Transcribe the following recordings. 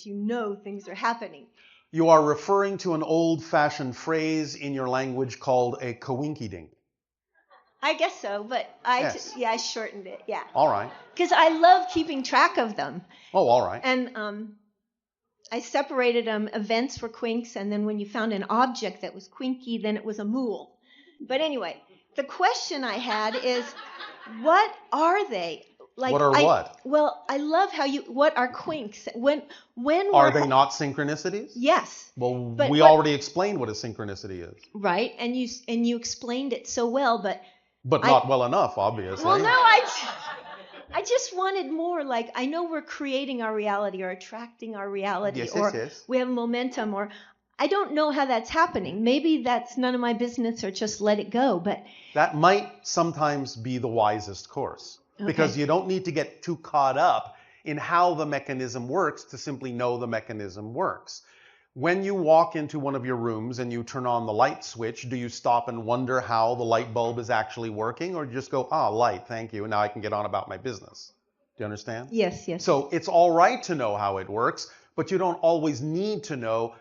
You know things are happening. You are referring to an old-fashioned phrase in your language called a coinkydink. I guess so, but Yes. I shortened it, yeah. All right. Because I love keeping track of them. Oh, all right. And I separated them. Events were quinks, and then when you found an object that was quinky, then it was a mool. But anyway, the question I had is, what are they? Like, What are what? Well, I love how what are quinks? When Are they not synchronicities? Yes. Well, we already explained what a synchronicity is. Right, and you explained it so well, but not well enough, obviously. Well, no, I just wanted more. Like, I know we're creating our reality or attracting our reality, Yes. We have momentum, or I don't know how that's happening. Maybe that's none of my business, or just let it go. But that might sometimes be the wisest course. Because you don't need to get too caught up in how the mechanism works to simply know the mechanism works. When you walk into one of your rooms and you turn on the light switch, do you stop and wonder how the light bulb is actually working? Or do you just go, light, thank you, and now I can get on about my business? Do you understand? Yes. So it's all right to know how it works, but you don't always need to know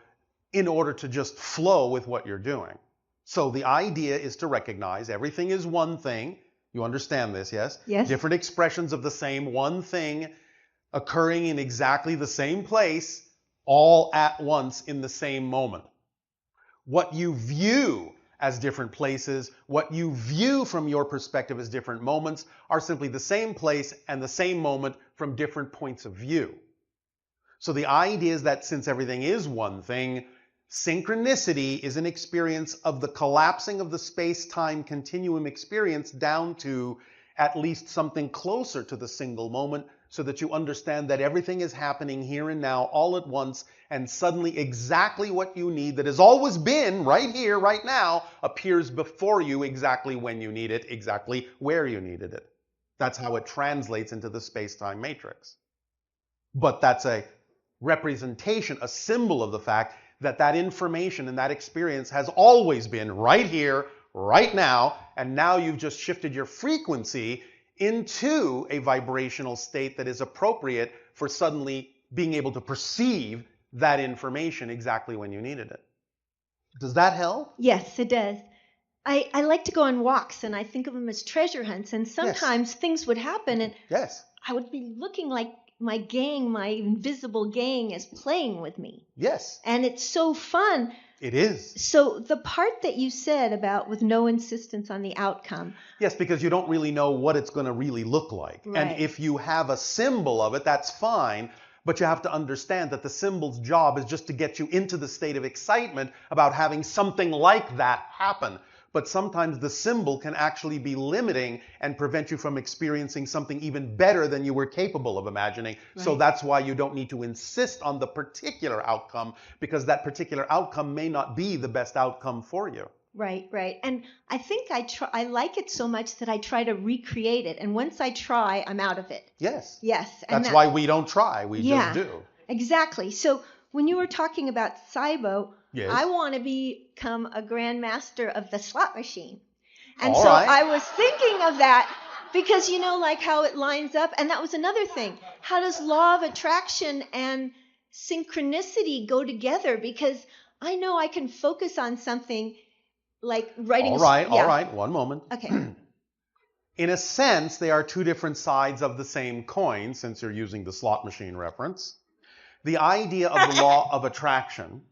in order to just flow with what you're doing. So the idea is to recognize everything is one thing. You understand this, yes? Yes. Different expressions of the same one thing occurring in exactly the same place, all at once in the same moment. What you view as different places, what you view from your perspective as different moments, are simply the same place and the same moment from different points of view. So the idea is that since everything is one thing, synchronicity is an experience of the collapsing of the space-time continuum experience down to at least something closer to the single moment, so that you understand that everything is happening here and now all at once, and suddenly exactly what you need that has always been right here, right now, appears before you exactly when you need it, exactly where you needed it. That's how it translates into the space-time matrix. But that's a representation, a symbol of the fact that information and that experience has always been right here, right now, and now you've just shifted your frequency into a vibrational state that is appropriate for suddenly being able to perceive that information exactly when you needed it. Does that help? Yes, it does. I like to go on walks, and I think of them as treasure hunts, and sometimes things would happen, and I would be looking like my gang, my invisible gang, is playing with me. Yes. And it's so fun. It is. So the part that you said about with no insistence on the outcome. Yes, because you don't really know what it's going to really look like. Right. And if you have a symbol of it, that's fine. But you have to understand that the symbol's job is just to get you into the state of excitement about having something like that happen. But sometimes the symbol can actually be limiting and prevent you from experiencing something even better than you were capable of imagining. Right. So that's why you don't need to insist on the particular outcome, because that particular outcome may not be the best outcome for you. Right. And I think I like it so much that I try to recreate it. And once I try, I'm out of it. Yes. And that's why we don't try. We just do. Exactly. So when you were talking about Saibo, yes. I want to become a grandmaster of the slot machine. And all so right. I was thinking of that because, you know, like how it lines up. And that was another thing. How does law of attraction and synchronicity go together? Because I know I can focus on something like writing. All right. One moment. Okay. In a sense, they are two different sides of the same coin, since you're using the slot machine reference. The idea of the law of attraction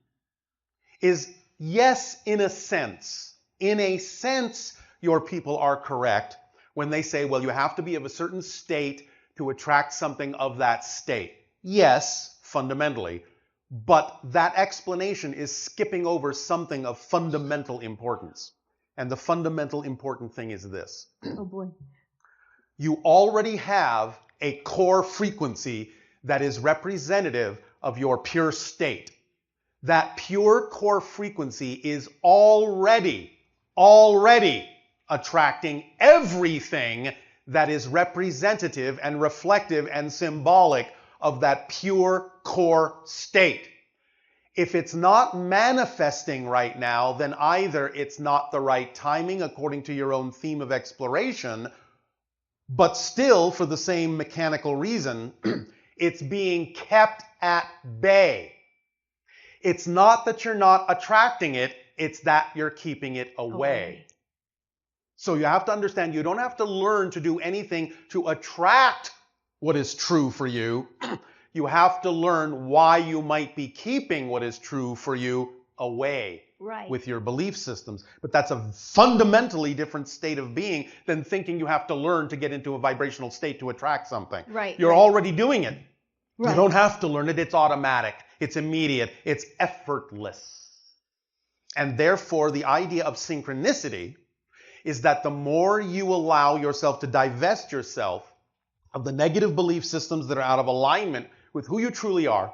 is, yes, in a sense. In a sense, your people are correct when they say, well, you have to be of a certain state to attract something of that state. Yes, fundamentally. But that explanation is skipping over something of fundamental importance. And the fundamental important thing is this. Oh, boy. You already have a core frequency that is representative of your pure state. That pure core frequency is already attracting everything that is representative and reflective and symbolic of that pure core state. If it's not manifesting right now, then either it's not the right timing according to your own theme of exploration, but still for the same mechanical reason, It's being kept at bay. It's not that you're not attracting it, it's that you're keeping it away. So you have to understand, you don't have to learn to do anything to attract what is true for you. You have to learn why you might be keeping what is true for you away with your belief systems. But that's a fundamentally different state of being than thinking you have to learn to get into a vibrational state to attract something. You're already doing it. You don't have to learn it. It's automatic. It's immediate. It's effortless. And therefore, the idea of synchronicity is that the more you allow yourself to divest yourself of the negative belief systems that are out of alignment with who you truly are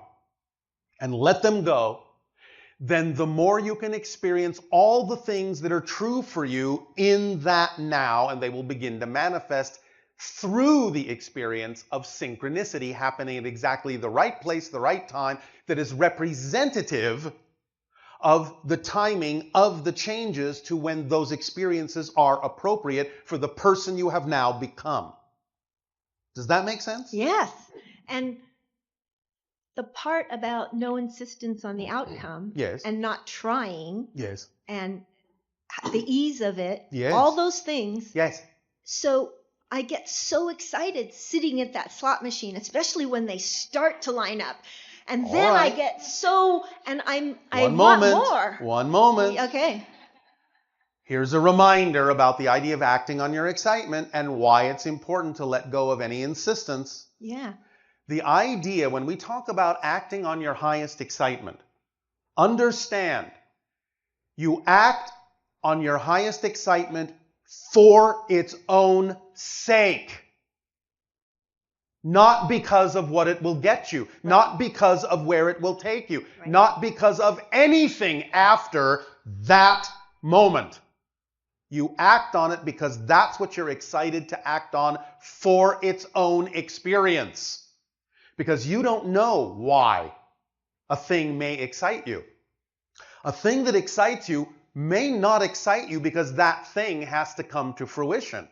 and let them go, then the more you can experience all the things that are true for you in that now, and they will begin to manifest through the experience of synchronicity happening at exactly the right place, the right time, that is representative of the timing of the changes to when those experiences are appropriate for the person you have now become. Does that make sense? Yes. And the part about no insistence on the outcome and not trying and the ease of it, all those things. So I get so excited sitting at that slot machine, especially when they start to line up. And then I get so, and I want more. One moment. Okay. Here's a reminder about the idea of acting on your excitement and why it's important to let go of any insistence. Yeah. The idea, when we talk about acting on your highest excitement, understand, you act on your highest excitement for its own sake. Not because of what it will get you, not because of where it will take you, not because of anything after that moment. You act on it because that's what you're excited to act on for its own experience. Because you don't know why a thing may excite you. A thing that excites you may not excite you because that thing has to come to fruition.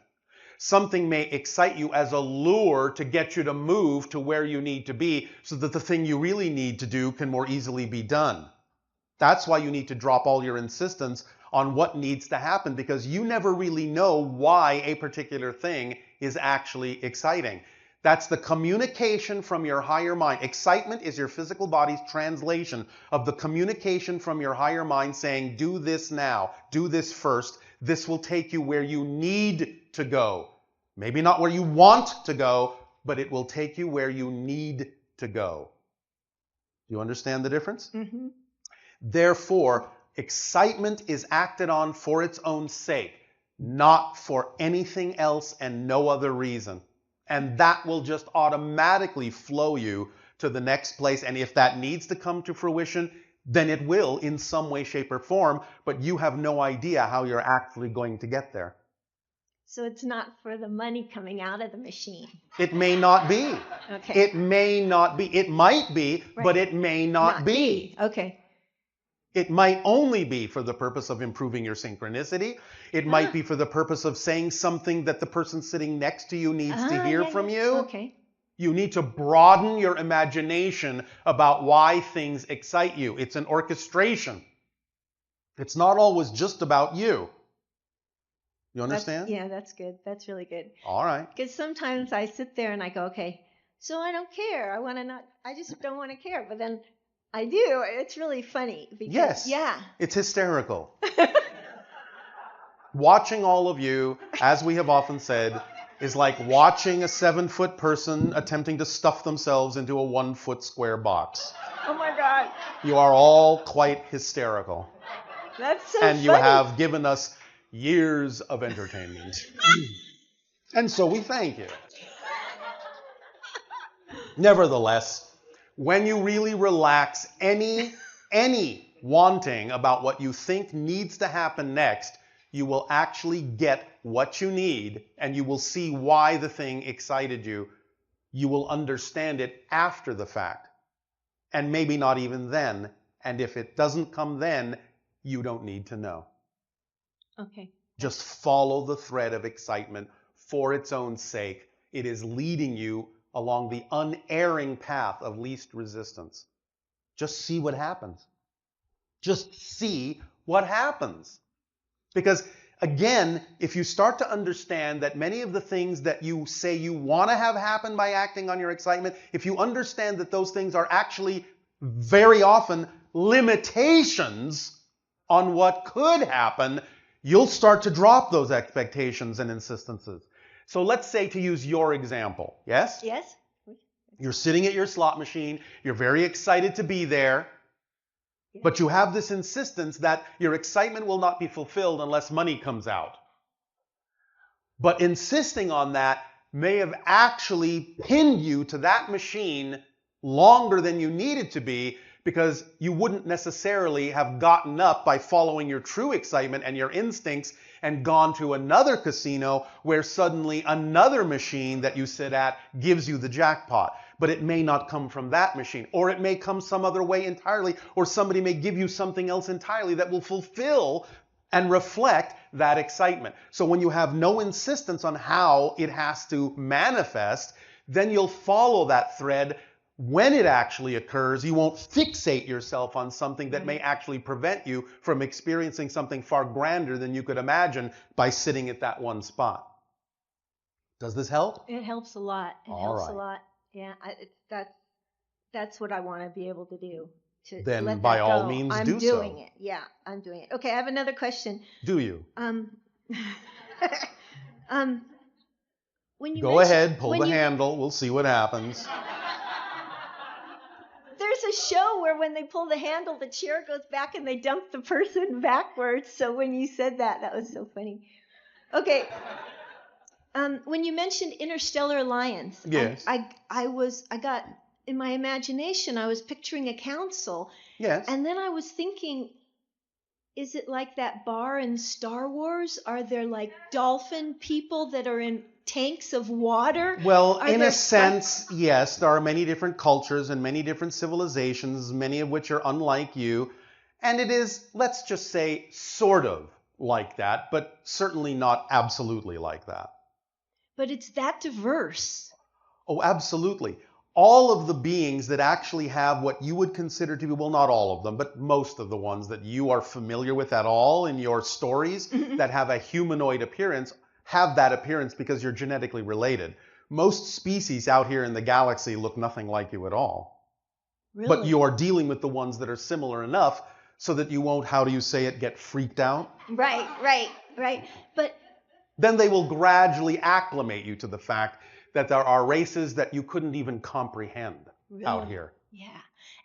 Something may excite you as a lure to get you to move to where you need to be so that the thing you really need to do can more easily be done. That's why you need to drop all your insistence on what needs to happen, because you never really know why a particular thing is actually exciting. That's the communication from your higher mind. Excitement is your physical body's translation of the communication from your higher mind saying, do this now, do this first. This will take you where you need to go. Maybe not where you want to go, but it will take you where you need to go. Do you understand the difference? Mm-hmm. Therefore, excitement is acted on for its own sake, not for anything else and no other reason. And that will just automatically flow you to the next place. And if that needs to come to fruition, then it will in some way, shape, or form. But you have no idea how you're actually going to get there. So it's not for the money coming out of the machine. It may not be. Okay. It may not be. It might be, but it may not be. Okay. It might only be for the purpose of improving your synchronicity. It might be for the purpose of saying something that the person sitting next to you needs to hear from you. Okay. You need to broaden your imagination about why things excite you. It's an orchestration. It's not always just about you. You understand? That's good. That's really good. All right. Because sometimes I sit there and I go, okay, so I don't care. I just don't want to care. But then I do. It's really funny. Because, it's hysterical. Watching all of you, as we have often said, is like watching a 7-foot person attempting to stuff themselves into a 1-foot square box. Oh my God. You are all quite hysterical. That's so funny. And you funny. have given us years of entertainment. And so we thank you. Nevertheless, when you really relax any wanting about what you think needs to happen next, you will actually get what you need, and you will see why the thing excited you. You will understand it after the fact, and maybe not even then. And if it doesn't come then, you don't need to know. Okay. Just follow the thread of excitement for its own sake. It is leading you along the unerring path of least resistance. Just see what happens. Just see what happens. Because again, if you start to understand that many of the things that you say you want to have happen by acting on your excitement, if you understand that those things are actually very often limitations on what could happen, you'll start to drop those expectations and insistences. So let's say, to use your example, yes? Yes? You're sitting at your slot machine, you're very excited to be there, but you have this insistence that your excitement will not be fulfilled unless money comes out. But insisting on that may have actually pinned you to that machine longer than you needed to be, because you wouldn't necessarily have gotten up by following your true excitement and your instincts and gone to another casino where suddenly another machine that you sit at gives you the jackpot. But it may not come from that machine, or it may come some other way entirely, or somebody may give you something else entirely that will fulfill and reflect that excitement. So when you have no insistence on how it has to manifest, then you'll follow that thread. When it actually occurs, you won't fixate yourself on something that may actually prevent you from experiencing something far grander than you could imagine by sitting at that one spot. Does this help? It helps a lot. It helps a lot. Yeah, that's what I want to be able to do. To then let by that all go. means I'm do doing so. it. Yeah, I'm doing it. Okay, I have another question. Do you? When you Go ahead, pull the handle. We'll see what happens. There's a show where when they pull the handle, the chair goes back and they dump the person backwards. So when you said that, that was so funny. Okay. When you mentioned Interstellar Alliance, yes. I got in my imagination, I was picturing a council. Yes. And then I was thinking, is it like that bar in Star Wars? Are there like dolphin people that are in tanks of water? Well, in a sense, yes. There are many different cultures and many different civilizations, many of which are unlike you. And it is, let's just say, sort of like that, but certainly not absolutely like that. But it's that diverse. Oh, absolutely. All of the beings that actually have what you would consider to be, well, not all of them, but most of the ones that you are familiar with at all in your stories that have a humanoid appearance, have that appearance because you're genetically related. Most species out here in the galaxy look nothing like you at all. Really? But you are dealing with the ones that are similar enough so that you won't, how do you say it, get freaked out? Right. But then they will gradually acclimate you to the fact that there are races that you couldn't even comprehend out here. Yeah.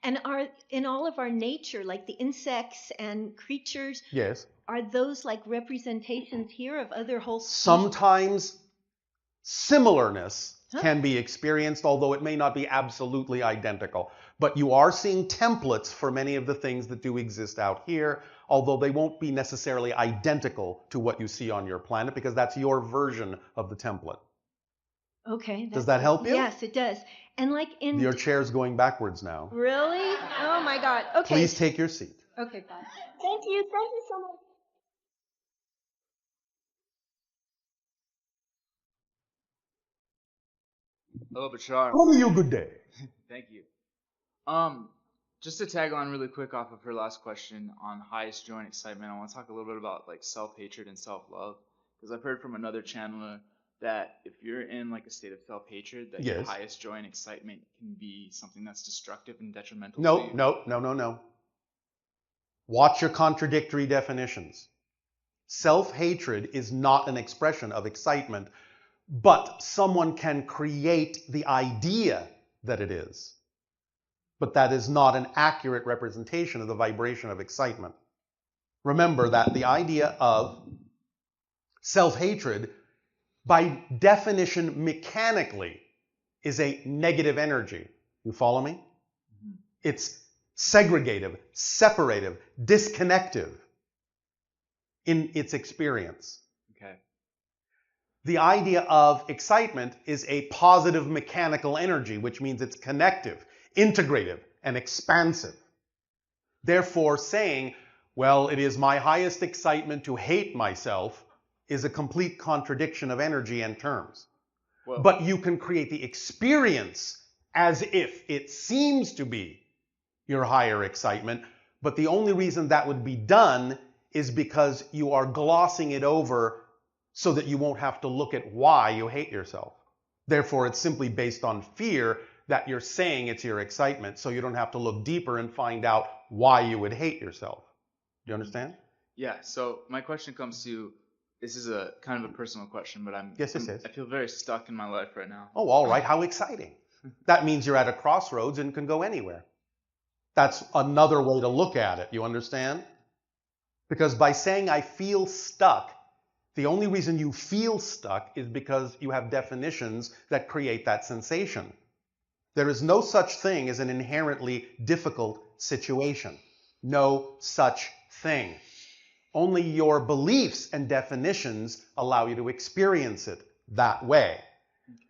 And are in all of our nature, like the insects and creatures, yes, are those like representations here of other whole species? Sometimes similarness can be experienced, although it may not be absolutely identical. But you are seeing templates for many of the things that do exist out here, although they won't be necessarily identical to what you see on your planet, because that's your version of the template. Okay. Does that help you? Yes, it does. And like in... Your chair's going backwards now. Really? Oh my God. Okay. Please take your seat. Okay, bye. Thank you so much. Hello, Bashar. How are you? Good day. Thank you. Just to tag on really quick off of her last question on highest joy and excitement, I want to talk a little bit about like self-hatred and self-love, because I've heard from another channeler that if you're in like a state of self-hatred, that your highest joy and excitement can be something that's destructive and detrimental to you. No. Watch your contradictory definitions. Self-hatred is not an expression of excitement, but someone can create the idea that it is. But that is not an accurate representation of the vibration of excitement. Remember that the idea of self-hatred, by definition mechanically, is a negative energy. You follow me? It's segregative, separative, disconnective in its experience. Okay. The idea of excitement is a positive mechanical energy, which means it's connective, integrative, and expansive. Therefore, saying, well, it is my highest excitement to hate myself is a complete contradiction of energy and terms. Well, But you can create the experience as if it seems to be your higher excitement. But the only reason that would be done is because you are glossing it over so that you won't have to look at why you hate yourself. Therefore, it's simply based on fear that you're saying it's your excitement, so you don't have to look deeper and find out why you would hate yourself. Do you understand? yeah. So my question comes to, this is a kind of a personal question, but Yes, it is. I feel very stuck in my life right now. Oh, all right. How exciting. That means you're at a crossroads and can go anywhere. That's another way to look at it. You understand? Because by saying I feel stuck, the only reason you feel stuck is because you have definitions that create that sensation. There is no such thing as an inherently difficult situation. No such thing. Only your beliefs and definitions allow you to experience it that way.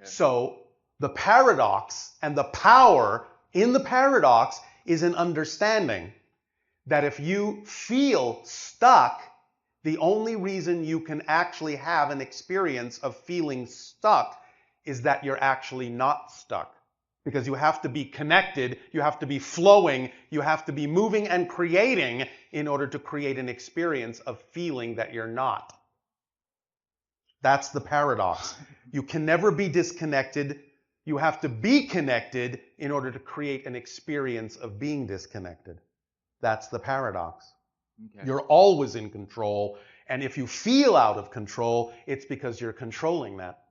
Okay. So the paradox and the power in the paradox is an understanding that if you feel stuck, the only reason you can actually have an experience of feeling stuck is that you're actually not stuck. Because you have to be connected, you have to be flowing, you have to be moving and creating in order to create an experience of feeling that you're not. That's the paradox. You can never be disconnected. You have to be connected in order to create an experience of being disconnected. That's the paradox. Okay. You're always in control, and if you feel out of control, it's because you're controlling that.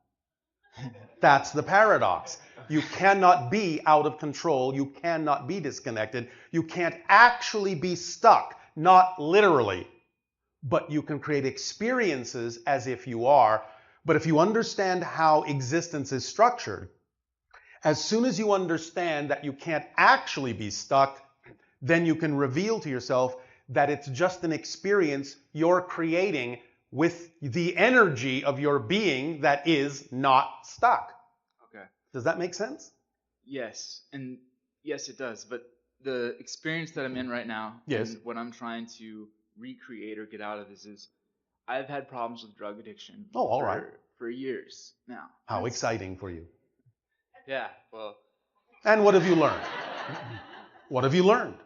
That's the paradox. You cannot be out of control. You cannot be disconnected. You can't actually be stuck, not literally, but you can create experiences as if you are. But if you understand how existence is structured, as soon as you understand that you can't actually be stuck, then you can reveal to yourself that it's just an experience you're creating with the energy of your being that is not stuck. Okay. Does that make sense? Yes, and yes, it does. But the experience that I'm in right now, Yes. and what I'm trying to recreate or get out of this is, I've had problems with drug addiction. Oh, all right. For years now. How It's- exciting for you. Yeah. Well. And what have you learned? What have you learned?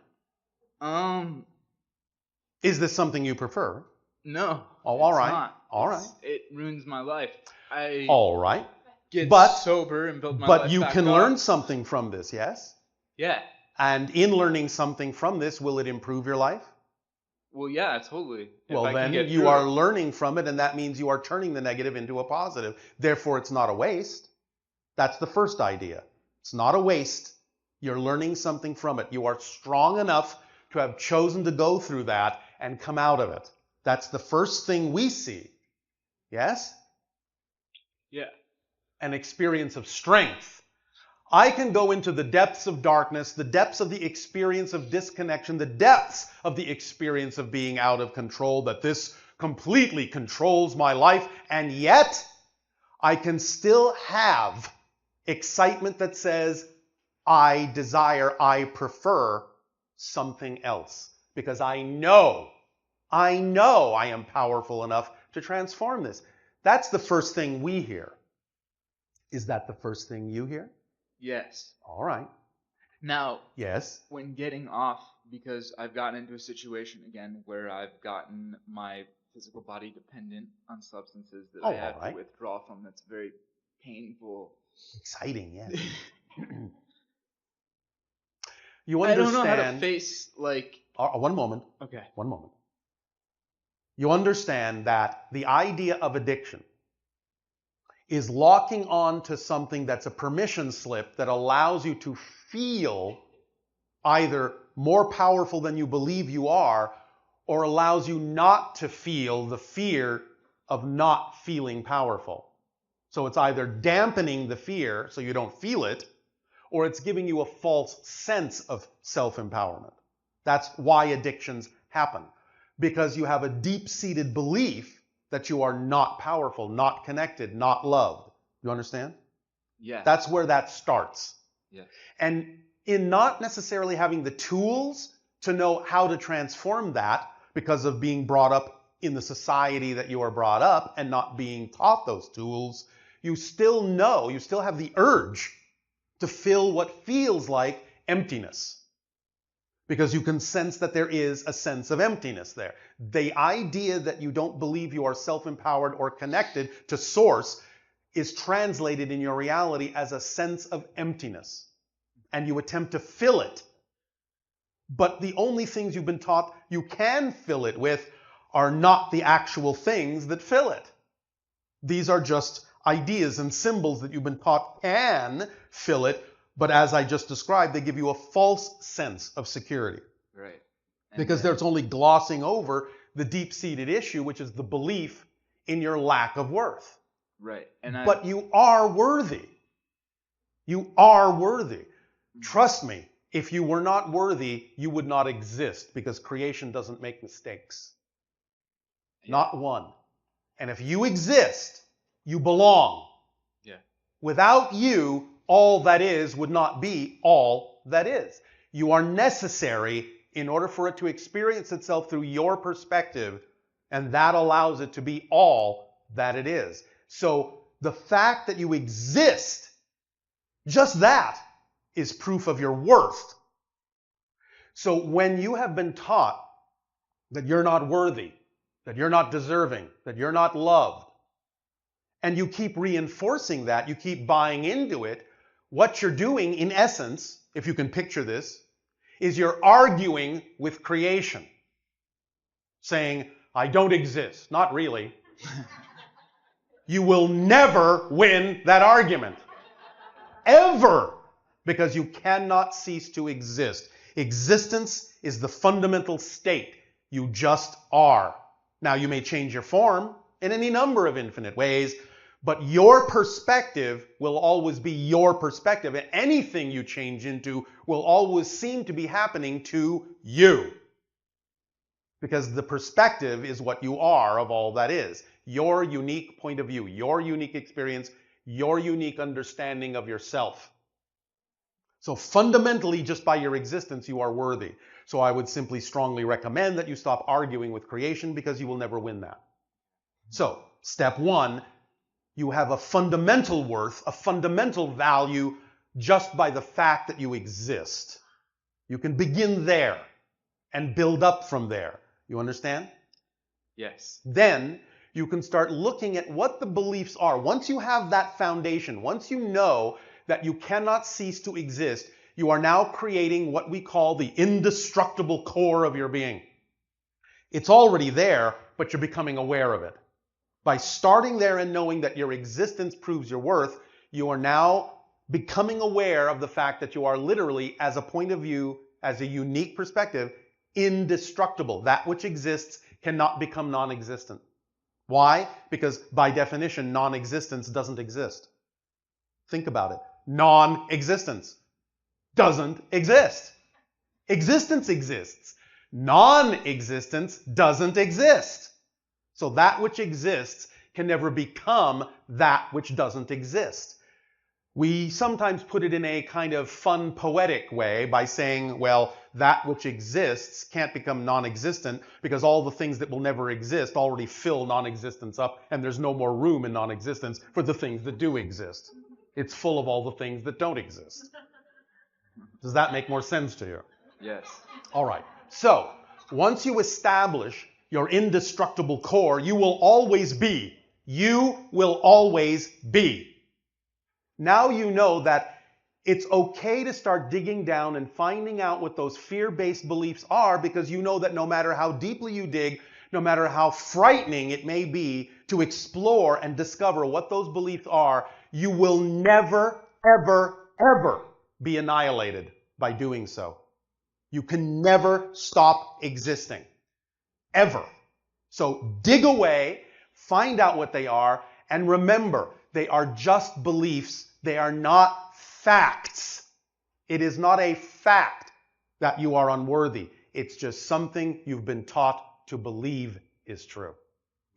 Is this something you prefer? No. Oh, all it's right. Not. All It's- It ruins my life. I All right. get But- sober and build my life But you back can up. learn something from this, yes? Yeah. And in learning something from this, will it improve your life? Well, yeah, totally. If Well, I can then get you through are it. learning from it, and that means you are turning the negative into a positive. Therefore, it's not a waste. That's the first idea. It's not a waste. You're learning something from it. You are strong enough to have chosen to go through that and come out of it. That's the first thing we see. Yes? Yeah. An experience of strength. I can go into the depths of darkness, the depths of the experience of disconnection, the depths of the experience of being out of control, that this completely controls my life, and yet I can still have excitement that says, I desire, I prefer something else. Because I know I am powerful enough to transform this. That's the first thing we hear. Is that the first thing you hear? Yes. All right. Now, Yes. when getting off, because I've gotten into a situation again where I've gotten my physical body dependent on substances that I have all right. to withdraw from. That's very painful. Exciting, yes. You I don't know how to understand. face, like, One moment. okay. One moment. You understand that the idea of addiction is locking on to something that's a permission slip that allows you to feel either more powerful than you believe you are, or allows you not to feel the fear of not feeling powerful. So it's either dampening the fear so you don't feel it, or it's giving you a false sense of self-empowerment. That's why addictions happen. Because you have a deep-seated belief that you are not powerful, not connected, not loved. You understand? Yeah. That's where that starts. Yeah. And in not necessarily having the tools to know how to transform that because of being brought up in the society that you are brought up and not being taught those tools, you still know, you still have the urge to fill what feels like emptiness. Because you can sense that there is a sense of emptiness there. The idea that you don't believe you are self-empowered or connected to source is translated in your reality as a sense of emptiness. And you attempt to fill it. But the only things you've been taught you can fill it with are not the actual things that fill it. These are just ideas and symbols that you've been taught can fill it, but as I just described, they give you a false sense of security. Right. Because there's only glossing over the deep-seated issue, which is the belief in your lack of worth. Right. But you are worthy. You are worthy. Trust me, if you were not worthy, you would not exist, because creation doesn't make mistakes. Yeah. Not one. And if you exist, you belong. Yeah. Without you, all that is would not be all that is. You are necessary in order for it to experience itself through your perspective, and that allows it to be all that it is. So the fact that you exist, just that, is proof of your worth. So when you have been taught that you're not worthy, that you're not deserving, that you're not loved, and you keep reinforcing that, you keep buying into it, what you're doing, in essence, if you can picture this, is you're arguing with creation. Saying, I don't exist. Not really. You will never win that argument. Ever. Because you cannot cease to exist. Existence is the fundamental state. You just are. Now, you may change your form in any number of infinite ways, but your perspective will always be your perspective, and anything you change into will always seem to be happening to you. Because the perspective is what you are of all that is. Your unique point of view, your unique experience, your unique understanding of yourself. So fundamentally, just by your existence, you are worthy. So I would simply strongly recommend that you stop arguing with creation, because you will never win that. So, step one, you have a fundamental worth, a fundamental value, just by the fact that you exist. You can begin there and build up from there. You understand? Yes. Then you can start looking at what the beliefs are. Once you have that foundation, once you know that you cannot cease to exist, you are now creating what we call the indestructible core of your being. It's already there, but you're becoming aware of it. By starting there and knowing that your existence proves your worth, you are now becoming aware of the fact that you are literally, as a point of view, as a unique perspective, indestructible. That which exists cannot become non-existent. Why? Because by definition, non-existence doesn't exist. Think about it. Non-existence doesn't exist. Existence exists. Non-existence doesn't exist. So that which exists can never become that which doesn't exist. We sometimes put it in a kind of fun, poetic way by saying, well, that which exists can't become non-existent because all the things that will never exist already fill non-existence up, and there's no more room in non-existence for the things that do exist. It's full of all the things that don't exist. Does that make more sense to you? Yes. All right. So, once you establish your indestructible core, you will always be. You will always be. Now you know that it's okay to start digging down and finding out what those fear-based beliefs are, because you know that no matter how deeply you dig, no matter how frightening it may be to explore and discover what those beliefs are, you will never, ever, ever be annihilated by doing so. You can never stop existing. Ever. So dig away, find out what they are, and remember, they are just beliefs. They are not facts. It is not a fact that you are unworthy. It's just something you've been taught to believe is true.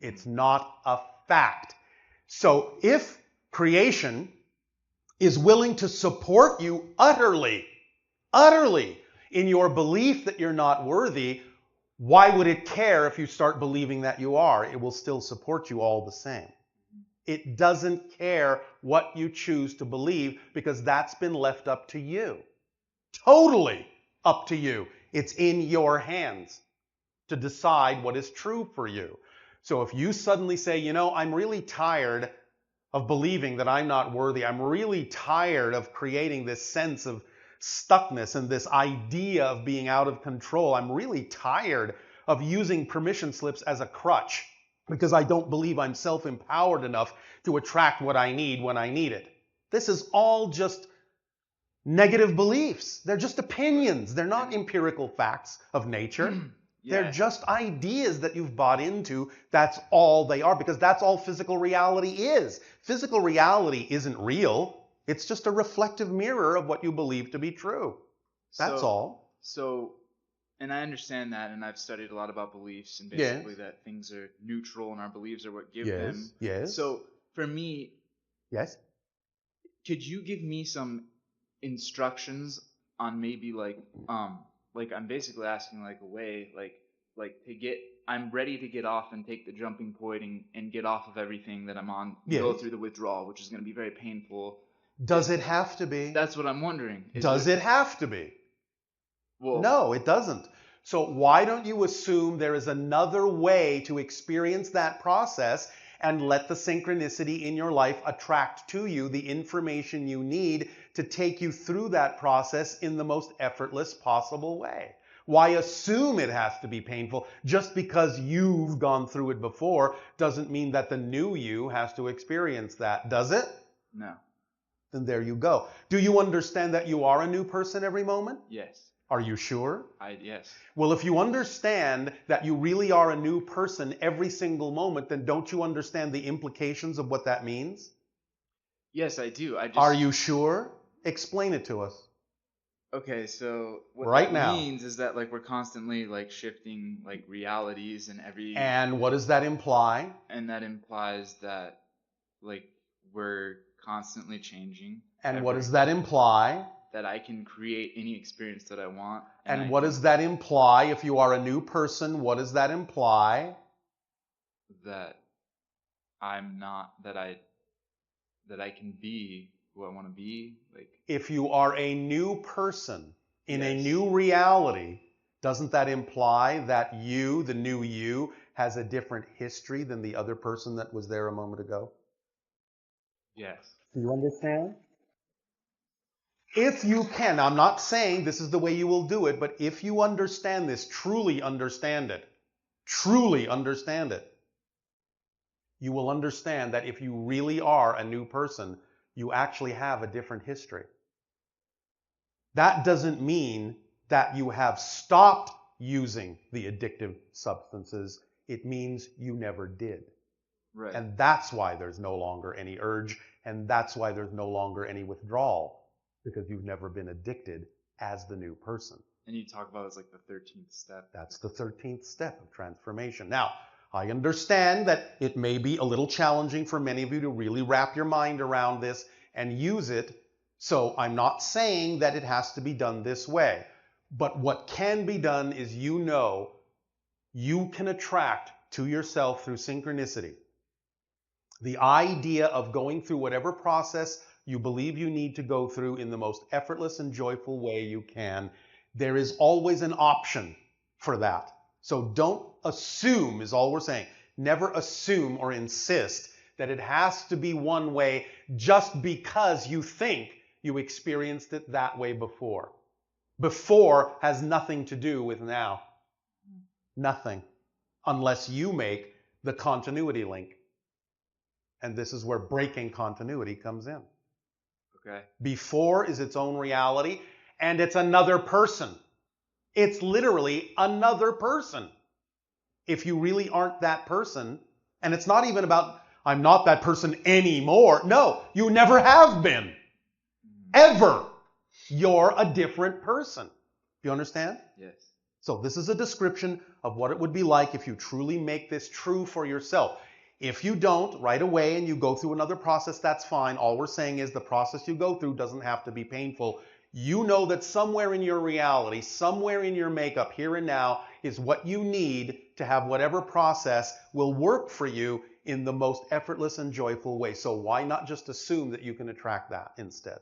It's not a fact. So if creation is willing to support you utterly in your belief that you're not worthy, why would it care if you start believing that you are? It will still support you all the same. It doesn't care what you choose to believe because that's been left up to you. Totally up to you. It's in your hands to decide what is true for you. So if you suddenly say, you know, I'm really tired of believing that I'm not worthy. I'm really tired of creating this sense of stuckness and this idea of being out of control. I'm really tired of using permission slips as a crutch because I don't believe I'm self-empowered enough to attract what I need when I need it. This is all just negative beliefs. They're just opinions. They're not empirical facts of nature. Yeah. They're just ideas that you've bought into. That's all they are, because that's all physical reality is. Physical reality isn't real. It's just a reflective mirror of what you believe to be true. That's all. So, and I understand that, and I've studied a lot about beliefs, and basically that things are neutral, and our beliefs are what give them. Yes. So, for me, yes. Could you give me some instructions on maybe like I'm basically asking like a way like to get, I'm ready to get off and take the jumping point and get off of everything that I'm on, go through the withdrawal, which is going to be very painful. Does it have to be? That's what I'm wondering. Does it have to be? Well, no, it doesn't. So why don't you assume there is another way to experience that process and let the synchronicity in your life attract to you the information you need to take you through that process in the most effortless possible way? Why assume it has to be painful? Just because you've gone through it before doesn't mean that the new you has to experience that, does it? No. Then there you go. Do you understand that you are a new person every moment? Yes. Are you sure? Yes. Well, if you understand that you really are a new person every single moment, then don't you understand the implications of what that means? Yes, I do. Are you sure? Explain it to us. Okay, so what right that now means is that like we're constantly like shifting like realities and And what does that imply? And that implies that like we're constantly changing. And what does that imply? That I can create any experience that I want. And what does that imply? If you are a new person, what does that imply? That I'm not, that I can be who I want to be. Like, if you are a new person in a new reality, doesn't that imply that you, the new you, has a different history than the other person that was there a moment ago? Yes. Do you understand? If you can, I'm not saying this is the way you will do it, but if you understand this, truly understand it, you will understand that if you really are a new person, you actually have a different history. That doesn't mean that you have stopped using the addictive substances. It means you never did. Right. And that's why there's no longer any urge, and that's why there's no longer any withdrawal, because you've never been addicted as the new person. And you talk about it as like the 13th step. That's the 13th step of transformation. Now, I understand that it may be a little challenging for many of you to really wrap your mind around this and use it. So I'm not saying that it has to be done this way. But what can be done is, you know, you can attract to yourself through synchronicity the idea of going through whatever process you believe you need to go through in the most effortless and joyful way you can. There is always an option for that. So don't assume, is all we're saying. Never assume or insist that it has to be one way just because you think you experienced it that way before. Before has nothing to do with now. Nothing. Unless you make the continuity link. And this is where breaking continuity comes in. Okay. Before is its own reality, and it's another person. It's literally another person. If you really aren't that person, and it's not even about, I'm not that person anymore. No, you never have been. Ever. You're a different person. Do you understand? Yes. So this is a description of what it would be like if you truly make this true for yourself. If you don't right away and you go through another process, that's fine. All we're saying is the process you go through doesn't have to be painful. You know that somewhere in your reality, somewhere in your makeup, here and now, is what you need to have whatever process will work for you in the most effortless and joyful way. So why not just assume that you can attract that instead?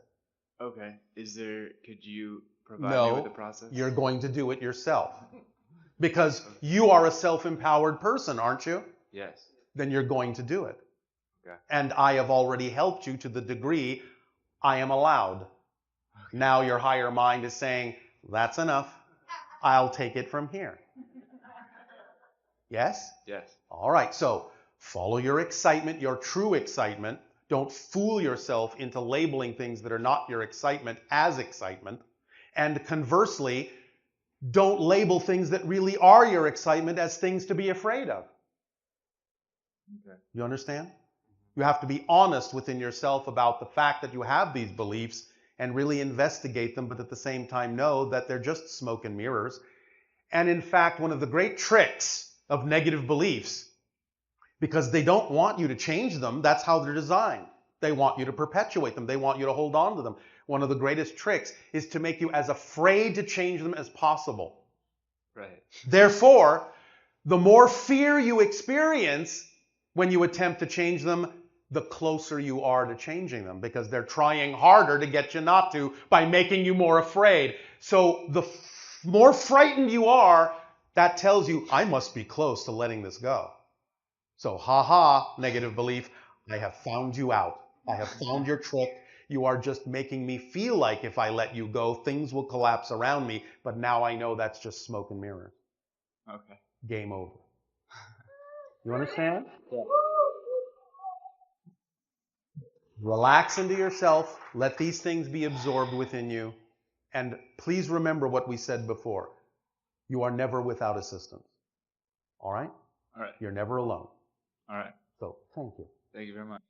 Okay. Could you provide me with the process? You're going to do it yourself. Because you are a self-empowered person, aren't you? Yes. Then you're going to do it. Okay. And I have already helped you to the degree I am allowed. Okay. Now your higher mind is saying, that's enough. I'll take it from here. Yes? Yes. All right. So follow your excitement, your true excitement. Don't fool yourself into labeling things that are not your excitement as excitement. And conversely, don't label things that really are your excitement as things to be afraid of. Okay. You understand? You have to be honest within yourself about the fact that you have these beliefs and really investigate them, but at the same time know that they're just smoke and mirrors. And in fact, one of the great tricks of negative beliefs, because they don't want you to change them, that's how they're designed. They want you to perpetuate them. They want you to hold on to them. One of the greatest tricks is to make you as afraid to change them as possible. Right. Therefore, the more fear you experience when you attempt to change them, the closer you are to changing them, because they're trying harder to get you not to by making you more afraid. So the more frightened you are, that tells you, I must be close to letting this go. So, negative belief, I have found you out. I have found your trick. You are just making me feel like if I let you go, things will collapse around me. But now I know that's just smoke and mirrors. Okay. Game over. You understand? Yeah. Relax into yourself. Let these things be absorbed within you. And please remember what we said before. You are never without assistance. All right? All right. You're never alone. All right. So, thank you. Thank you very much.